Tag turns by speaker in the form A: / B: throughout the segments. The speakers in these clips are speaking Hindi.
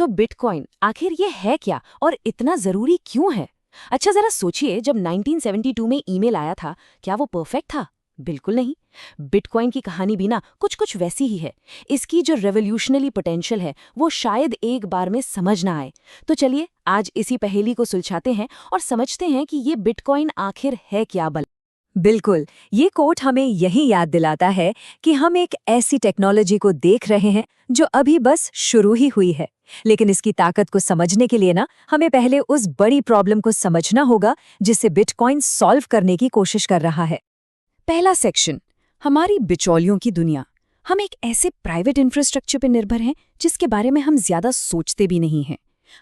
A: तो बिटकॉइन आखिर ये है क्या और इतना जरूरी क्यों है? अच्छा जरा सोचिए, जब 1972 में ईमेल आया था, क्या वो परफेक्ट था? बिल्कुल नहीं। बिटकॉइन की कहानी भी ना कुछ कुछ वैसी ही है। इसकी जो रेवोल्यूशनरी पोटेंशियल है वो शायद एक बार में समझ ना आए। तो चलिए आज इसी पहेली को सुलझाते हैं और समझते हैं कि ये बिटकॉइन आखिर है क्या।
B: बिल्कुल, ये कोट हमें यही याद दिलाता है कि हम एक ऐसी टेक्नोलॉजी को देख रहे हैं जो अभी बस शुरू ही हुई है। लेकिन इसकी ताकत को समझने के लिए ना हमें पहले उस बड़ी प्रॉब्लम को समझना होगा जिसे बिटकॉइन सॉल्व करने की कोशिश कर रहा है।
A: पहला सेक्शन, हमारी बिचौलियों की दुनिया। हम एक ऐसे प्राइवेट इंफ्रास्ट्रक्चर पर निर्भर हैं जिसके बारे में हम ज्यादा सोचते भी नहीं हैं।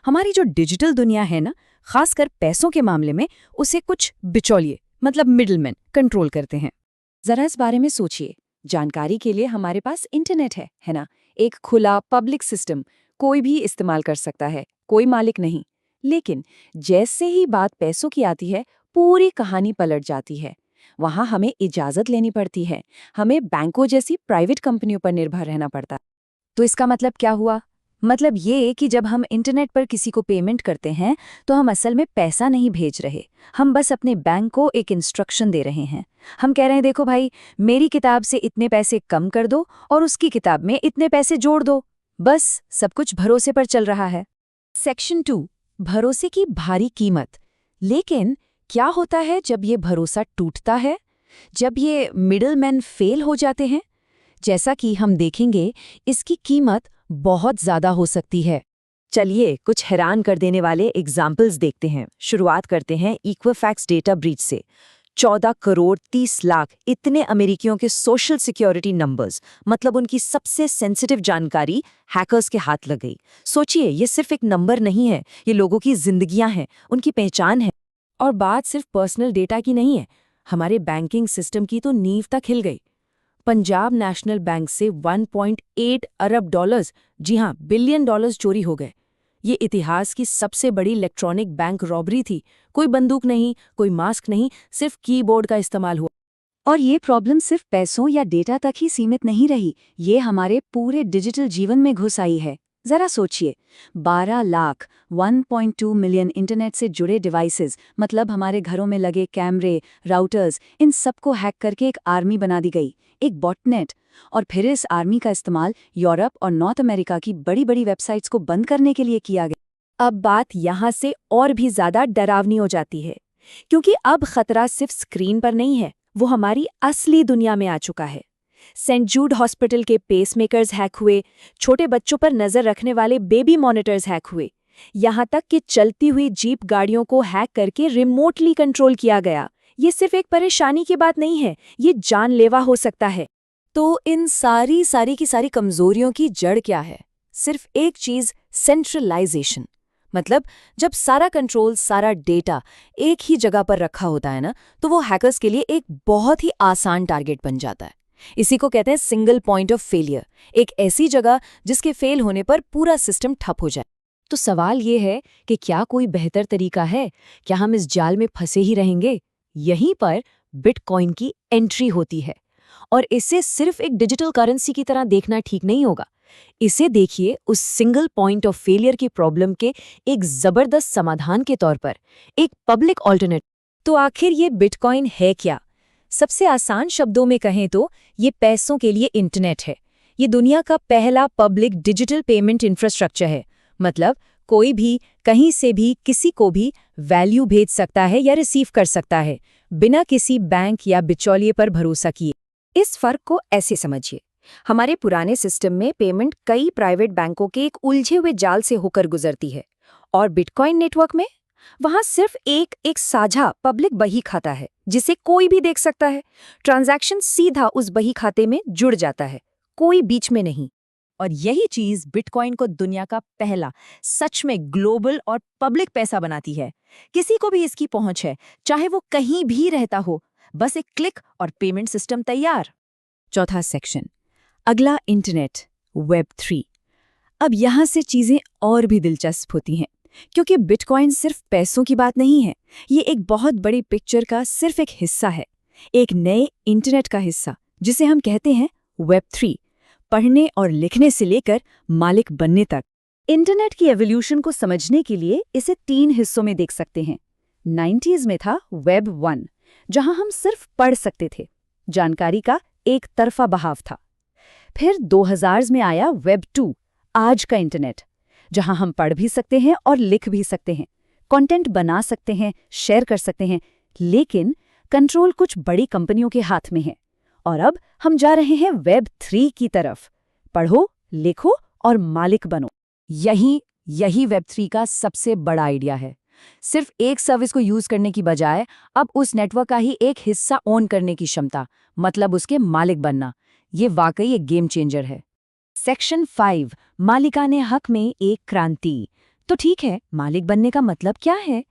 A: हमारी जो डिजिटल दुनिया है ना, खासकर पैसों के मामले में, उसे कुछ बिचौलिए मतलब मिडलमैन कंट्रोल करते हैं। जरा इस बारे में सोचिए। जानकारी के लिए हमारे पास इंटरनेट है ना? एक खुला पब्लिक सिस्टम, कोई भी इस्तेमाल कर सकता है, कोई मालिक नहीं। लेकिन जैसे ही बात पैसों की आती है, पूरी कहानी पलट जाती है। वहां हमें इजाजत लेनी पड़ती है, हमें बैंकों जैसी प्राइवेट कंपनियों पर निर्भर रहना पड़ता है।
B: तो इसका मतलब क्या हुआ? मतलब ये कि जब हम इंटरनेट पर किसी को पेमेंट करते हैं तो हम असल में पैसा नहीं भेज रहे, हम बस अपने बैंक को एक इंस्ट्रक्शन दे रहे हैं। हम कह रहे हैं, देखो भाई, मेरी किताब से इतने पैसे कम कर दो और उसकी किताब में इतने पैसे जोड़ दो। बस सब कुछ भरोसे पर चल रहा है।
A: सेक्शन 2, भरोसे की भारी कीमत। लेकिन क्या होता है जब ये भरोसा टूटता है, जब ये मिडलमैन फेल हो जाते हैं? जैसा कि हम देखेंगे, इसकी कीमत बहुत ज्यादा हो सकती है।
B: चलिए कुछ हैरान कर देने वाले एग्जाम्पल्स देखते हैं। शुरुआत करते हैं इक्विफैक्स डेटा ब्रीच से। 14 करोड़ 30 लाख इतने अमेरिकियों के सोशल सिक्योरिटी नंबर्स, मतलब उनकी सबसे सेंसिटिव जानकारी, हैकर्स के हाथ लग गई। सोचिए, ये सिर्फ एक नंबर नहीं है, ये लोगों की जिंदगियां हैं, उनकी पहचान है।
A: और बात सिर्फ पर्सनल डेटा की नहीं है, हमारे बैंकिंग सिस्टम की तो नींव तक हिल गई। पंजाब नेशनल बैंक से 1.8 अरब डॉलर्स, जी हां, बिलियन डॉलर्स चोरी हो गए। ये इतिहास की सबसे बड़ी इलेक्ट्रॉनिक बैंक रॉबरी थी। कोई बंदूक नहीं, कोई मास्क नहीं, सिर्फ कीबोर्ड का इस्तेमाल हुआ।
B: और ये प्रॉब्लम सिर्फ पैसों या डेटा तक ही सीमित नहीं रही, ये हमारे पूरे डिजिटल जीवन में घुस आई है। जरा सोचिए, 12 लाख 1.2 मिलियन इंटरनेट से जुड़े डिवाइसेस, मतलब हमारे घरों में लगे कैमरे, राउटर्स, इन सबको हैक करके एक आर्मी बना दी गई, एक बॉटनेट। और फिर इस आर्मी का इस्तेमाल यूरोप और नॉर्थ अमेरिका की बड़ी बड़ी वेबसाइट्स को बंद करने के लिए किया गया।
A: अब बात यहाँ से और भी ज्यादा डरावनी हो जाती है, क्योंकि अब खतरा सिर्फ स्क्रीन पर नहीं है, वो हमारी असली दुनिया में आ चुका है। सेंट जूड हॉस्पिटल के पेसमेकर्स हैक हुए, छोटे बच्चों पर नजर रखने वाले बेबी मॉनिटर्स हैक हुए, यहाँ तक कि चलती हुई जीप गाड़ियों को हैक करके रिमोटली कंट्रोल किया गया। ये सिर्फ एक परेशानी की बात नहीं है, ये जानलेवा हो सकता है। तो इन सारी की सारी कमजोरियों की जड़ क्या है? सिर्फ एक चीज, सेंट्रलाइजेशन। मतलब जब सारा कंट्रोल, सारा डेटा एक ही जगह पर रखा होता है ना, तो वो हैकर्स के लिए एक बहुत ही आसान टारगेट बन जाता है। इसी को कहते हैं सिंगल पॉइंट ऑफ फेलियर, एक ऐसी जगह जिसके फेल होने पर पूरा सिस्टम ठप हो जाए।
B: तो सवाल ये है कि क्या कोई बेहतर तरीका है? क्या हम इस जाल में फंसे ही रहेंगे? यहीं पर बिटकॉइन की एंट्री होती है। और इसे सिर्फ एक डिजिटल करेंसी की तरह देखना ठीक नहीं होगा। इसे देखिए उस सिंगल पॉइंट ऑफ फेलियर की प्रॉब्लम के एक जबरदस्त समाधान के तौर पर, एक पब्लिक ऑल्टरनेट।
A: तो आखिर ये बिटकॉइन है क्या? सबसे आसान शब्दों में कहें तो ये पैसों के लिए इंटरनेट है। ये दुनिया का पहला पब्लिक डिजिटल पेमेंट इंफ्रास्ट्रक्चर है। मतलब कोई भी कहीं से भी किसी को भी वैल्यू भेज सकता है या रिसीव कर सकता है, बिना किसी बैंक या बिचौलिए पर भरोसा किए। इस फर्क को ऐसे समझिए, हमारे पुराने सिस्टम में पेमेंट कई प्राइवेट बैंकों के एक उलझे हुए जाल से होकर गुजरती है, और बिटकॉइन नेटवर्क में वहां सिर्फ एक साझा पब्लिक बही खाता है जिसे कोई भी देख सकता है। ट्रांजैक्शन सीधा उस बही खाते में जुड़ जाता है, कोई बीच में नहीं।
B: और यही चीज बिटकॉइन को दुनिया का पहला सच में ग्लोबल और पब्लिक पैसा बनाती है। किसी को भी इसकी पहुंच है, चाहे वो कहीं भी रहता हो, बस एक क्लिक और पेमेंट सिस्टम तैयार।
A: चौथा सेक्शन, अगला इंटरनेट, वेब 3। अब यहाँ से चीजें और भी दिलचस्प होती हैं, क्योंकि बिटकॉइन सिर्फ पैसों की बात नहीं है, ये एक बहुत बड़ी पिक्चर का सिर्फ एक हिस्सा है, एक नए इंटरनेट का हिस्सा, जिसे हम कहते हैं वेब 3। पढ़ने और लिखने से लेकर मालिक बनने तक।
B: इंटरनेट की एवोल्यूशन को समझने के लिए इसे 3 हिस्सों में देख सकते हैं। 90s में था वेब 1, जहां हम सिर्फ पढ़ सकते थे, जानकारी का एक तरफा बहाव था। फिर 2000s में आया वेब 2, आज का इंटरनेट, जहां हम पढ़ भी सकते हैं और लिख भी सकते हैं, कंटेंट बना सकते हैं, शेयर कर सकते हैं, लेकिन कंट्रोल कुछ बड़ी कंपनियों के हाथ में है। और अब हम जा रहे हैं वेब 3 की तरफ। पढ़ो, लिखो और मालिक बनो। यही वेब 3 का सबसे बड़ा आइडिया है। सिर्फ एक सर्विस को यूज करने की बजाय अब उस नेटवर्क का ही एक हिस्सा ओन करने की क्षमता, मतलब उसके मालिक बनना। ये वाकई एक गेम चेंजर है। सेक्शन 5, मालिकाने हक में एक क्रांति। तो ठीक है, मालिक बनने का मतलब क्या है?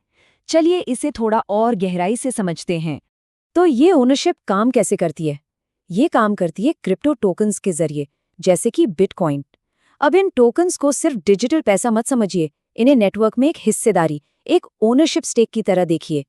B: चलिए इसे थोड़ा और गहराई से समझते हैं।
A: तो ये ओनरशिप काम कैसे करती है? ये काम करती है क्रिप्टो टोकन्स के जरिए, जैसे कि बिटकॉइन। अब इन टोकन्स को सिर्फ डिजिटल पैसा मत समझिए, इन्हें नेटवर्क में एक हिस्सेदारी, एक ओनरशिप स्टेक की तरह देखिए।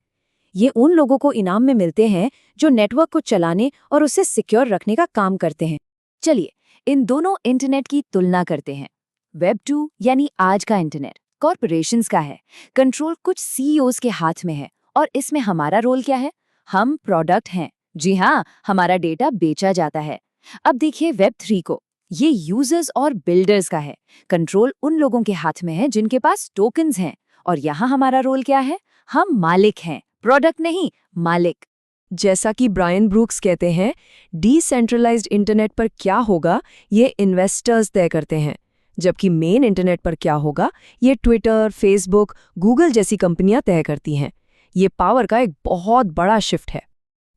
A: ये उन लोगों को इनाम में मिलते हैं जो नेटवर्क को चलाने और उसे सिक्योर रखने का काम करते हैं।
B: चलिए इन दोनों इंटरनेट की तुलना करते हैं। वेब 2 यानी आज का इंटरनेट कॉर्पोरेशंस का है, कंट्रोल कुछ सीईओज के हाथ में है। और इसमें हमारा रोल क्या है? हम प्रोडक्ट हैं। जी हाँ, हमारा डेटा बेचा जाता है। अब देखिए वेब 3 को, ये यूजर्स और बिल्डर्स का है, कंट्रोल उन लोगों के हाथ में है जिनके पास टोकन्स हैं। और यहाँ हमारा रोल क्या है? हम मालिक हैं, प्रोडक्ट नहीं, मालिक।
A: जैसा कि ब्रायन ब्रूक्स कहते हैं, डिसेंट्रलाइज्ड इंटरनेट पर क्या होगा ये इन्वेस्टर्स तय करते हैं, जबकि मेन इंटरनेट पर क्या होगा ये ट्विटर, फेसबुक, गूगल जैसी कंपनियां तय करती हैं। ये पावर का एक बहुत बड़ा शिफ्ट है।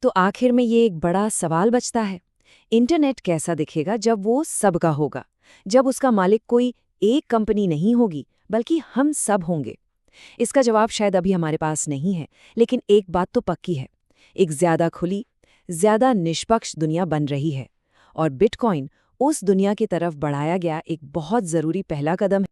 A: तो आखिर में ये एक बड़ा सवाल बचता है, इंटरनेट कैसा दिखेगा जब वो सबका होगा, जब उसका मालिक कोई एक कंपनी नहीं होगी बल्कि हम सब होंगे? इसका जवाब शायद अभी हमारे पास नहीं है, लेकिन एक बात तो पक्की है, एक ज्यादा खुली, ज्यादा निष्पक्ष दुनिया बन रही है। और बिटकॉइन उस दुनिया की तरफ बढ़ाया गया एक बहुत जरूरी पहला कदम है।